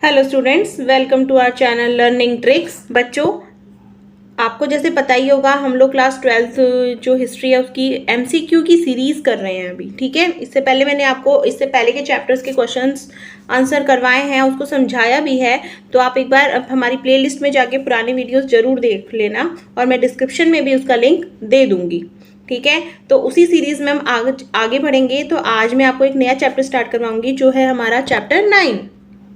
Hello students, welcome to our channel learning tricks. बच्चों, आपको जैसे पता ही होगा हम लोग क्लास 12th जो हिस्ट्री है उसकी एमसीक्यू की सीरीज कर रहे हैं अभी। ठीक है, इससे पहले मैंने आपको इससे पहले के चैप्टर्स के क्वेश्चंस आंसर करवाए हैं, उसको समझाया भी है। तो आप एक बार हमारी प्लेलिस्ट में जाके पुराने वीडियोस जरूर देख लेना और मैं डिस्क्रिप्शन में भी उसका लिंक दे दूंगी। ठीक है, तो उसी सीरीज में हम आगे बढ़ेंगे। तो आज मैं आपको एक नया चैप्टर स्टार्ट करवाऊंगी जो है हमारा चैप्टर 9।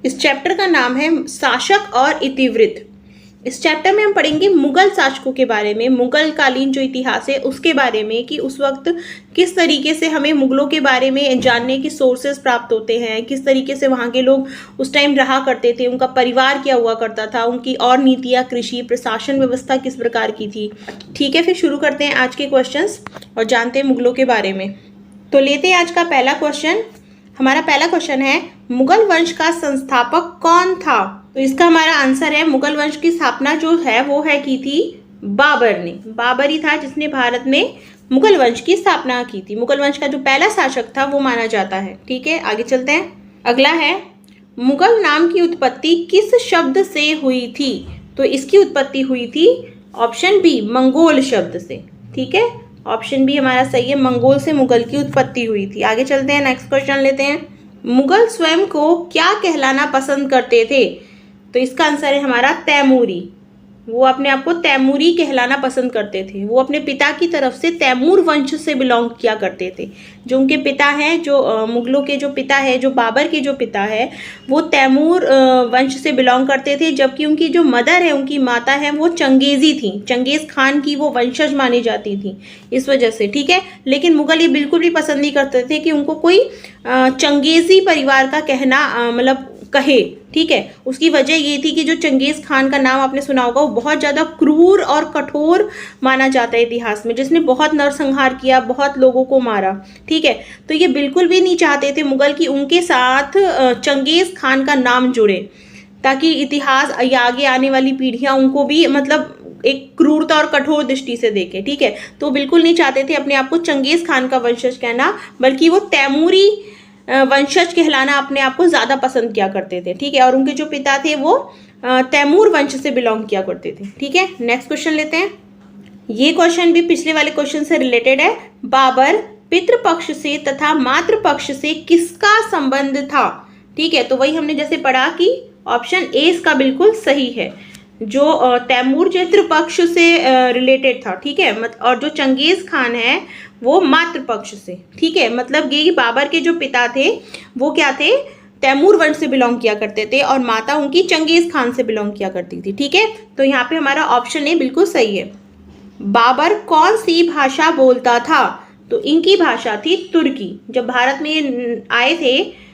इस चैप्टर का नाम है शासक और इतिवृत्त। इस चैप्टर में हम पढ़ेंगे मुगल शासकों के बारे में, मुगल कालीन जो इतिहास है उसके बारे में, कि उस वक्त किस तरीके से हमें मुगलों के बारे में जानने की सोर्सेस प्राप्त होते हैं, किस तरीके से वहाँ के लोग उस टाइम रहा करते थे, उनका परिवार क्या हुआ करता था, उनकी और नीतियाँ, कृषि प्रशासन व्यवस्था किस प्रकार की थी। ठीक है, फिर शुरू करते हैं आज के क्वेश्चंस और जानते हैं मुगलों के बारे में। तो लेते हैं आज का पहला क्वेश्चन। हमारा पहला क्वेश्चन है, मुगल वंश का संस्थापक कौन था? तो इसका हमारा आंसर है, मुगल वंश की स्थापना जो है वो है की थी बाबर ने। बाबर ही था जिसने भारत में मुगल वंश की स्थापना की थी। मुगल वंश का जो पहला शासक था वो माना जाता है। ठीक है, आगे चलते हैं। अगला है, मुगल नाम की उत्पत्ति किस शब्द से हुई थी? तो इसकी उत्पत्ति हुई थी ऑप्शन बी, मंगोल शब्द से। ठीक है, ऑप्शन बी हमारा सही है, मंगोल से मुगल की उत्पत्ति हुई थी। आगे चलते हैं, नेक्स्ट क्वेश्चन लेते हैं। मुगल स्वयं को क्या कहलाना पसंद करते थे? तो इसका आंसर है हमारा तैमूरी। वो अपने आप को तैमूरी कहलाना पसंद करते थे। वो अपने पिता की तरफ से तैमूर वंश से बिलोंग किया करते थे। जो उनके पिता हैं, जो मुगलों के जो पिता है, जो बाबर के जो पिता है, वो तैमूर वंश से बिलोंग करते थे। जबकि उनकी जो मदर है, उनकी माता है, वो चंगेजी थी। चंगेज खान की वो वंशज मानी जाती थी इस वजह से। ठीक है, लेकिन मुगल ये बिल्कुल भी पसंद नहीं करते थे कि उनको कोई चंगेजी परिवार का कहना मतलब कहे। ठीक है, उसकी वजह ये थी कि जो चंगेज खान का नाम आपने सुना होगा, वो बहुत ज़्यादा क्रूर और कठोर माना जाता है इतिहास में, जिसने बहुत नरसंहार किया, बहुत लोगों को मारा। ठीक है, तो ये बिल्कुल भी नहीं चाहते थे मुगल कि उनके साथ चंगेज खान का नाम जुड़े, ताकि इतिहास या आगे आने वाली पीढ़ियाँ उनको भी मतलब एक क्रूरता और कठोर दृष्टि से देखे। ठीक है, तो बिल्कुल नहीं चाहते थे अपने आप को चंगेज खान का वंशज कहना, बल्कि वो तैमूरी वंशज कहलाना अपने आप को ज़्यादा पसंद किया करते थे। ठीक है, और उनके जो पिता थे वो तैमूर वंश से बिलोंग किया करते थे। ठीक है, नेक्स्ट क्वेश्चन लेते हैं। ये क्वेश्चन भी पिछले वाले क्वेश्चन से रिलेटेड है। बाबर पितृपक्ष से तथा मातृपक्ष से किसका संबंध था? ठीक है, तो वही हमने जैसे पढ़ा कि ऑप्शन ए इसका बिल्कुल सही है, जो तैमूर पितृपक्ष से रिलेटेड था। ठीक है, और जो चंगेज खान है वो मातृपक्ष से। ठीक है, मतलब ये बाबर के जो पिता थे वो क्या थे, तैमूर वंश से बिलोंग किया करते थे और माता उनकी चंगेज खान से बिलोंग किया करती थी। ठीक है, तो यहाँ पे हमारा ऑप्शन ए बिल्कुल सही है। बाबर कौन सी भाषा बोलता था? तो इनकी भाषा थी तुर्की। जब भारत में आए थे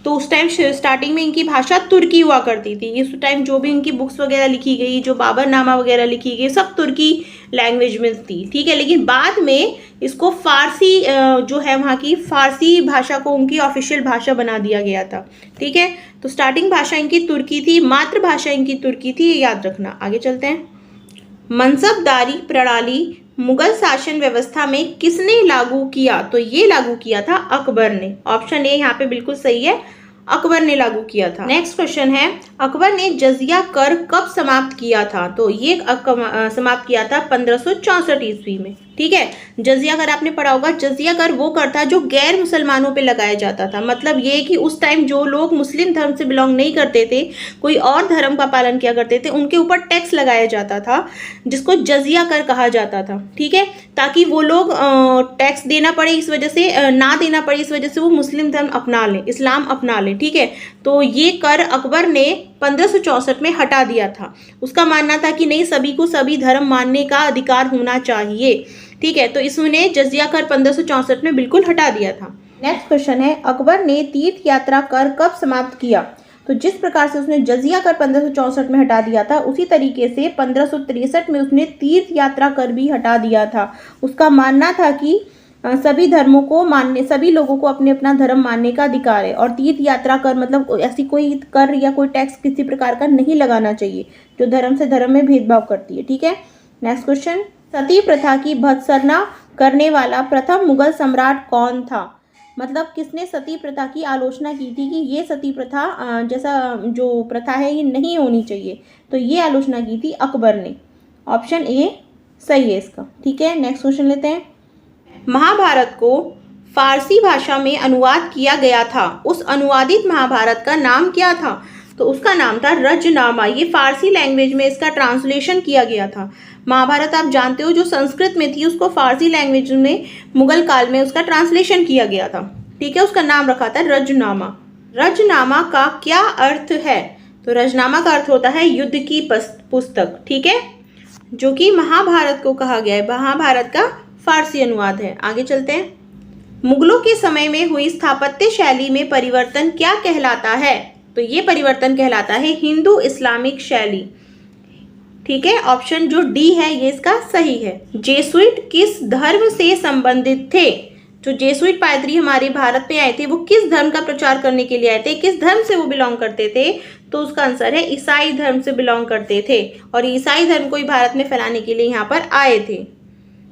तो उस टाइम स्टार्टिंग में इनकी भाषा तुर्की हुआ करती थी। इस टाइम जो भी इनकी बुक्स वगैरह लिखी गई, जो बाबरनामा वगैरह लिखी गई, सब तुर्की लैंग्वेज में थी। ठीक है, लेकिन बाद में इसको फारसी जो है वहाँ की फारसी भाषा को उनकी ऑफिशियल भाषा बना दिया गया था। ठीक है, तो स्टार्टिंग भाषा इनकी तुर्की थी, मातृभाषा इनकी तुर्की थी, ये याद रखना। आगे चलते हैं। मनसबदारी प्रणाली मुगल शासन व्यवस्था में किसने लागू किया? तो ये लागू किया था अकबर ने। ऑप्शन ए यहाँ पे बिल्कुल सही है, अकबर ने लागू किया था। नेक्स्ट क्वेश्चन है, अकबर ने जजिया कर कब समाप्त किया था? तो ये समाप्त किया था 1564 ईस्वी में। ठीक है, जजिया कर आपने पढ़ा होगा। जजिया कर वो कर था जो गैर मुसलमानों पे लगाया जाता था। मतलब ये कि उस टाइम जो लोग मुस्लिम धर्म से बिलोंग नहीं करते थे, कोई और धर्म का पालन किया करते थे, उनके ऊपर टैक्स लगाया जाता था, जिसको जजिया कर कहा जाता था। ठीक है, ताकि वो लोग टैक्स देना पड़े इस वजह से, ना देना पड़े इस वजह से वो मुस्लिम धर्म अपना लें, इस्लाम अपना लें। ठीक है, तो ये कर अकबर ने 1564 में हटा दिया था। उसका मानना था कि नहीं, सभी को सभी धर्म मानने का अधिकार होना चाहिए। ठीक है, तो इसने जजिया कर 1564 में बिल्कुल हटा दिया था। नेक्स्ट क्वेश्चन है, अकबर ने तीर्थ यात्रा कर कब समाप्त किया? तो जिस प्रकार से उसने जजिया कर 1564 में हटा दिया था, उसी तरीके से 1563 में उसने तीर्थ यात्रा कर भी हटा दिया था। उसका मानना था कि सभी धर्मों को मानने, सभी लोगों को अपने अपना धर्म मानने का अधिकार है, और तीर्थ यात्रा कर मतलब ऐसी कोई कर या कोई टैक्स किसी प्रकार का नहीं लगाना चाहिए जो धर्म से धर्म में भेदभाव करती है। ठीक है, नेक्स्ट क्वेश्चन, सती प्रथा की भत्सना करने वाला प्रथम मुगल सम्राट कौन था? मतलब किसने सती प्रथा की आलोचना की थी कि ये सती प्रथा जैसा जो प्रथा है ये नहीं होनी चाहिए, तो ये आलोचना की थी अकबर ने। ऑप्शन ए सही है इसका। ठीक है, नेक्स्ट क्वेश्चन लेते हैं। महाभारत को फारसी भाषा में अनुवाद किया गया था, उस अनुवादित महाभारत का नाम क्या था? तो उसका नाम था रजनामा। ये फारसी लैंग्वेज में इसका ट्रांसलेशन किया गया था। महाभारत आप जानते हो जो संस्कृत में थी उसको फारसी लैंग्वेज में मुगल काल में उसका ट्रांसलेशन किया गया था। ठीक है, उसका नाम रखा था रजनामा। रजनामा का क्या अर्थ है? तो रजनामा का अर्थ होता है युद्ध की पुस्तक। ठीक है, जो कि महाभारत को कहा गया है, महाभारत का फारसी अनुवाद है। आगे चलते हैं। मुगलों के समय में हुई स्थापत्य शैली में परिवर्तन क्या कहलाता है? तो ये परिवर्तन कहलाता है हिंदू इस्लामिक शैली। ठीक है, ऑप्शन जो डी है ये इसका सही है। जेसुइट किस धर्म से संबंधित थे? जो जेसुइट पादरी हमारे भारत में आए थे वो किस धर्म का प्रचार करने के लिए आए थे, किस धर्म से वो बिलोंग करते थे? तो उसका आंसर है ईसाई धर्म से बिलोंग करते थे, और ईसाई धर्म को ही भारत में फैलाने के लिए यहाँ पर आए थे।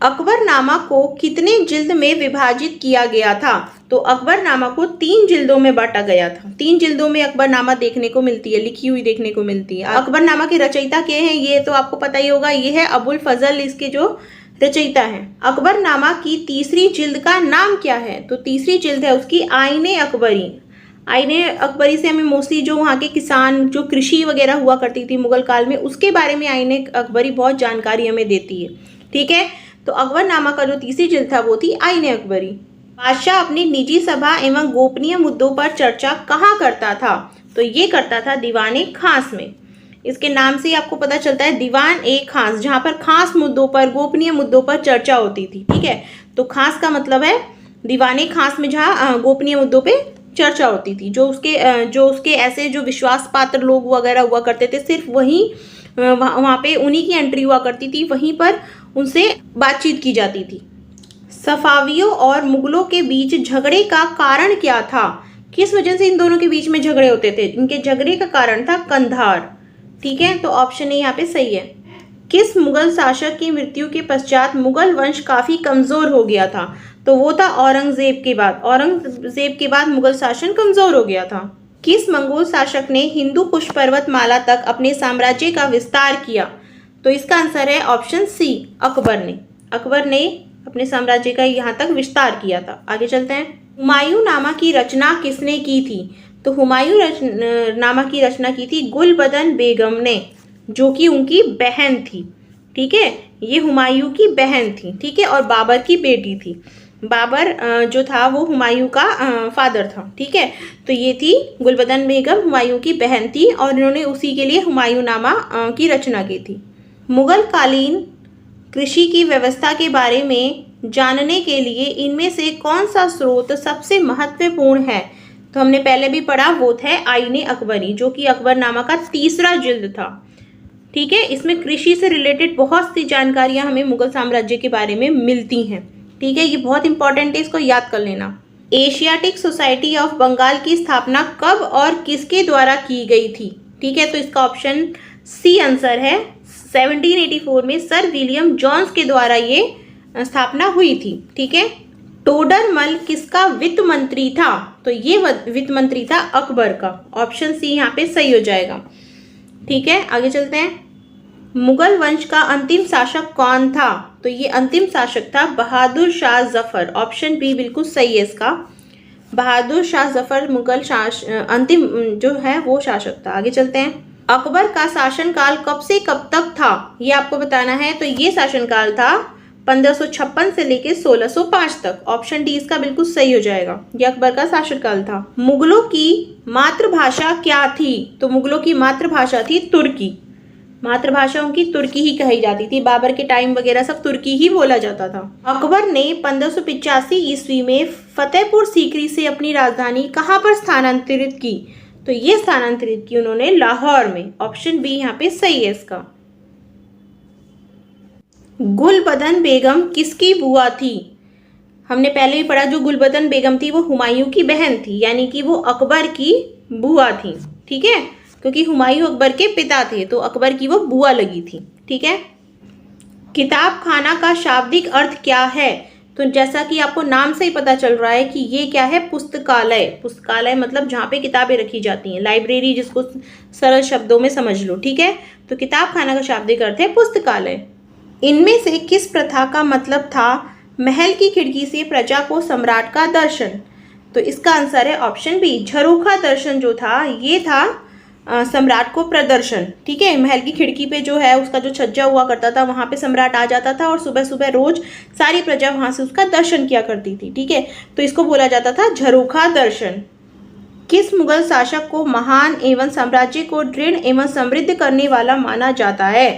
अकबरनामा को कितने जिल्द में विभाजित किया गया था? तो अकबरनामा को 3 जिल्दों में बांटा गया था। 3 जिल्दों में अकबरनामा देखने को मिलती है, लिखी हुई देखने को मिलती है। अकबरनामा के रचयिता के हैं ये तो आपको पता ही होगा, ये है अबुल फजल, इसके जो रचयिता हैं। अकबरनामा की तीसरी जिल्द का नाम क्या है? तो तीसरी जिल्द है उसकी आईने अकबरी। आईने अकबरी से हमें मोस्टली जो वहाँ के किसान जो कृषि वगैरह हुआ करती थी मुगल काल में उसके बारे में आईने अकबरी बहुत जानकारी हमें देती है। ठीक है, तो अकबरनामा का जो तीसरी जिल्द था वो थी आईने अकबरी। बादशाह अपनी निजी सभा एवं गोपनीय मुद्दों पर चर्चा कहाँ करता था? तो ये करता था दीवाने खास में। इसके नाम से आपको पता चलता है दीवान ए खास, जहाँ पर खास मुद्दों पर, गोपनीय मुद्दों पर चर्चा होती थी। ठीक है, तो खास का मतलब है दीवाने खास में जहाँ गोपनीय मुद्दों पे चर्चा होती थी। जो उसके ऐसे जो विश्वास पात्र लोग वगैरह हुआ करते थे, सिर्फ वहीं वहाँ पे उन्हीं की एंट्री हुआ करती थी, वहीं पर उनसे बातचीत की जाती थी। सफावियों और मुगलों के बीच झगड़े का कारण क्या था? किस वजह से इन दोनों के बीच में झगड़े होते थे? इनके झगड़े का कारण था कंधार। ठीक है, तो ऑप्शन ए यहाँ पे सही है। किस मुगल शासक की मृत्यु के पश्चात मुगल वंश काफी कमजोर हो गया था? तो वो था औरंगजेब के बाद। औरंगजेब के बाद मुगल शासन कमजोर हो गया था। किस मंगोल शासक ने हिंदू कुश पर्वतमाला तक अपने साम्राज्य का विस्तार किया? तो इसका आंसर है ऑप्शन सी, अकबर ने। अकबर ने अपने साम्राज्य का यहाँ तक विस्तार किया था। आगे चलते हैं। हुमायूं नामा की रचना किसने की थी? तो हुमायूं नामा की रचना की थी गुलबदन बेगम ने, जो कि उनकी बहन थी। ठीक है, ये हुमायूं की बहन थी। ठीक है, और बाबर की बेटी थी। बाबर जो था वो हुमायूं का फादर था। ठीक है, तो ये थी गुलबदन बेगम, हुमायूं की बहन थी, और इन्होंने उसी के लिए हुमायूं नामा की रचना की थी। मुगल कालीन कृषि की व्यवस्था के बारे में जानने के लिए इनमें से कौन सा स्रोत सबसे महत्वपूर्ण है? तो हमने पहले भी पढ़ा, वो है आईने अकबरी, जो कि अकबरनामा का तीसरा जिल्द था। ठीक है, इसमें कृषि से रिलेटेड बहुत सी जानकारियां हमें मुगल साम्राज्य के बारे में मिलती हैं। ठीक है, ये बहुत इंपॉर्टेंट है, इसको याद कर लेना। एशियाटिक सोसाइटी ऑफ बंगाल की स्थापना कब और किसके द्वारा की गई थी? ठीक है, तो इसका ऑप्शन सी आंसर है। 1784 में सर विलियम जोन्स के द्वारा ये स्थापना हुई थी। ठीक है, टोडरमल किसका वित्त मंत्री था? तो ये वित्त मंत्री था अकबर का। ऑप्शन सी यहाँ पे सही हो जाएगा। ठीक है, आगे चलते हैं। मुगल वंश का अंतिम शासक कौन था? तो ये अंतिम शासक था बहादुर शाह जफर। ऑप्शन बी बिल्कुल सही है इसका। बहादुर शाह जफर मुगल अंतिम जो है वो शासक था। आगे चलते हैं। अकबर का शासनकाल कब से कब तक था? ये आपको बताना है। तो ये शासनकाल था 1556 से लेके 1605 तक। ऑप्शन डी इसका बिल्कुल सही हो जाएगा। ये अकबर का शासनकाल था। मुगलों की मातृभाषा क्या थी? तो मुगलों की मातृभाषा थी तुर्की। मातृभाषा उनकी तुर्की ही कही जाती थी। बाबर के टाइम वगैरह सब तुर्की ही बोला जाता था। अकबर ने 1585 ईस्वी में फतेहपुर सीकरी से अपनी राजधानी कहाँ पर स्थानांतरित की? तो ये स्थानांतरित की उन्होंने लाहौर में। ऑप्शन बी यहाँ पे सही है इसका। गुलबदन बेगम किसकी बुआ थी? हमने पहले भी पढ़ा, जो गुलबदन बेगम थी वो हुमायूं की बहन थी, यानी कि वो अकबर की बुआ थी। ठीक है, क्योंकि हुमायूं अकबर के पिता थे तो अकबर की वो बुआ लगी थी। ठीक है, किताब खाना का शाब्दिक अर्थ क्या है? तो तो जैसा कि आपको नाम से ही पता चल रहा है कि ये क्या है, पुस्तकालय। पुस्तकालय मतलब जहाँ पे किताबें रखी जाती हैं, लाइब्रेरी जिसको सरल शब्दों में समझ लो, ठीक है। तो किताब खाना का शाब्दिक अर्थ है पुस्तकालय। इनमें से किस प्रथा का मतलब था महल की खिड़की से प्रजा को सम्राट का दर्शन? तो इसका आंसर है ऑप्शन बी, झरोखा दर्शन जो था ये था सम्राट को प्रदर्शन, ठीक है। महल की खिड़की पे जो है उसका जो छज्जा हुआ करता था वहां पे सम्राट आ जाता था और सुबह सुबह रोज सारी प्रजा वहां से उसका दर्शन किया करती थी, ठीक है। तो इसको बोला जाता था झरोखा दर्शन। किस मुगल शासक को महान एवं साम्राज्य को दृढ़ एवं समृद्ध करने वाला माना जाता है?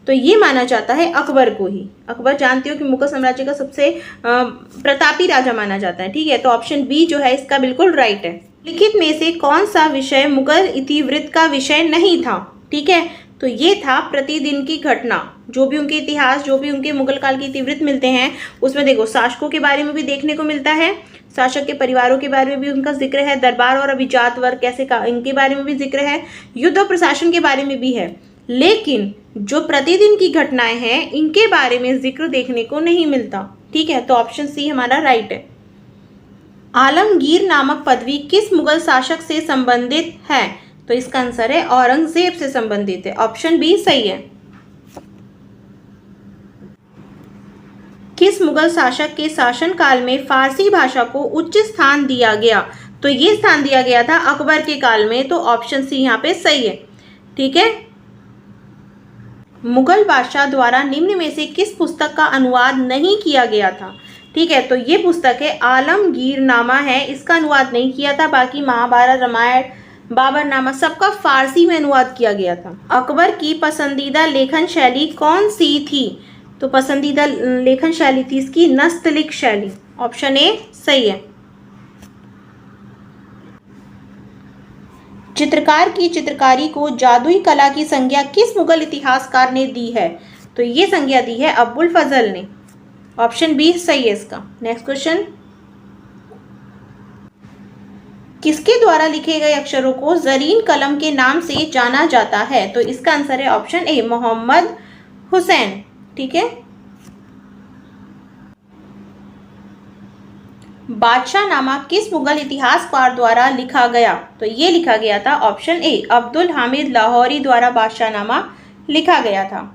तो ये माना जाता है अकबर को ही। अकबर जानते हो कि मुगल साम्राज्य का सबसे प्रतापी राजा माना जाता है, ठीक है। तो ऑप्शन बी जो है इसका बिल्कुल राइट है। लिखित में से कौन सा विषय मुगल इतिवृत्त का विषय नहीं था? ठीक है, तो ये था प्रतिदिन की घटना। जो भी उनके इतिहास, जो भी उनके मुगल काल के इतिवृत्त मिलते हैं उसमें देखो शासकों के बारे में भी देखने को मिलता है, शासक के परिवारों के बारे में भी उनका जिक्र है, दरबार और अभिजात वर्ग कैसे का इनके बारे में भी जिक्र है, युद्ध और प्रशासन के बारे में भी है। लेकिन जो प्रतिदिन की घटनाएं हैं इनके बारे में जिक्र देखने को नहीं मिलता, ठीक है। तो ऑप्शन सी हमारा राइट है। आलमगीर नामक पदवी किस मुगल शासक से संबंधित है? तो इसका आंसर है औरंगजेब से संबंधित है, ऑप्शन बी सही है। किस मुगल शासक के शासनकाल में फारसी भाषा को उच्च स्थान दिया गया? तो ये स्थान दिया गया था अकबर के काल में, तो ऑप्शन सी यहाँ पे सही है, ठीक है। मुगल बादशाह द्वारा निम्न में से किस पुस्तक का अनुवाद नहीं किया गया था? ठीक है, तो ये पुस्तक है आलमगीरनामा है, इसका अनुवाद नहीं किया था। बाकी महाभारत, रामायण, बाबरनामा सबका फारसी में अनुवाद किया गया था। अकबर की पसंदीदा लेखन शैली कौन सी थी? तो पसंदीदा लेखन शैली थी इसकी नस्तलिक शैली, ऑप्शन ए सही है। चित्रकार की चित्रकारी को जादुई कला की संज्ञा किस मुगल इतिहासकार ने दी है? तो ये संज्ञा दी है अबुल फजल ने, ऑप्शन बी सही है इसका। नेक्स्ट क्वेश्चन, किसके द्वारा लिखे गए अक्षरों को जरीन कलम के नाम से जाना जाता है? तो इसका आंसर है ऑप्शन ए मोहम्मद हुसैन, ठीक है। बादशाहनामा किस मुगल इतिहासकार द्वारा लिखा गया? तो ये लिखा गया था ऑप्शन ए अब्दुल हामिद लाहौरी द्वारा बादशाहनामा लिखा गया था।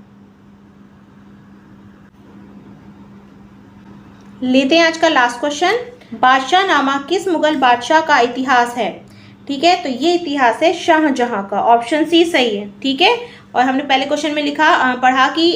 लेते हैं आज का लास्ट क्वेश्चन, बादशाहनामा किस मुगल बादशाह का इतिहास है? ठीक है, तो ये इतिहास है शाहजहां का, ऑप्शन सी सही है, ठीक है। और हमने पहले क्वेश्चन में पढ़ा कि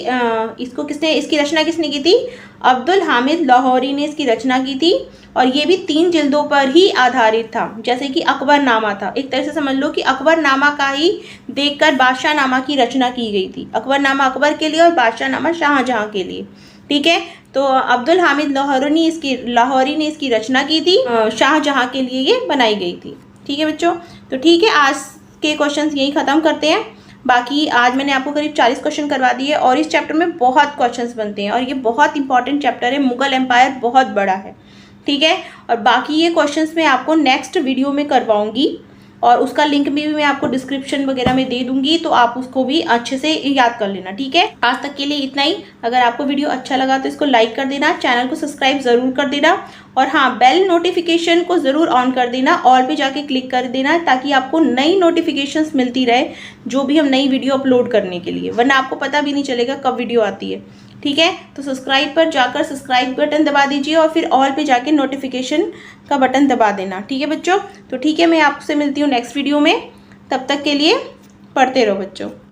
इसकी रचना किसने की थी? अब्दुल हामिद लाहौरी ने इसकी रचना की थी, और ये भी 3 जिल्दों पर ही आधारित था, जैसे कि अकबरनामा था। एक तरह से समझ लो कि अकबरनामा का ही देखकर बादशाहनामा की रचना की गई थी। अकबरनामा अकबर के लिए और बादशाहनामा शाहजहां के लिए, ठीक है। तो अब्दुल हामिद लाहौरी ने इसकी रचना की थी, शाहजहां के लिए ये बनाई गई थी, ठीक है बच्चों। तो ठीक है, आज के क्वेश्चंस यही ख़त्म करते हैं। बाकी आज मैंने आपको करीब 40 क्वेश्चन करवा दिए, और इस चैप्टर में बहुत क्वेश्चंस बनते हैं, और ये बहुत इंपॉर्टेंट चैप्टर है। मुगल एम्पायर बहुत बड़ा है, ठीक है। और बाकी ये क्वेश्चंस मैं आपको नेक्स्ट वीडियो में करवाऊंगी, और उसका लिंक भी मैं आपको डिस्क्रिप्शन वगैरह में दे दूंगी, तो आप उसको भी अच्छे से याद कर लेना, ठीक है। आज तक के लिए इतना ही। अगर आपको वीडियो अच्छा लगा तो इसको लाइक कर देना, चैनल को सब्सक्राइब ज़रूर कर देना, और हाँ, बेल नोटिफिकेशन को ज़रूर ऑन कर देना, ऑल पे जाके क्लिक कर देना, ताकि आपको नई नोटिफिकेशंस मिलती रहे जो भी हम नई वीडियो अपलोड करने के लिए, वरना आपको पता भी नहीं चलेगा कब वीडियो आती है, ठीक है। तो सब्सक्राइब पर जाकर सब्सक्राइब बटन दबा दीजिए, और फिर ऑल पे जाके नोटिफिकेशन का बटन दबा देना, ठीक है बच्चों। तो ठीक है, मैं आपसे मिलती हूँ नेक्स्ट वीडियो में, तब तक के लिए पढ़ते रहो बच्चों।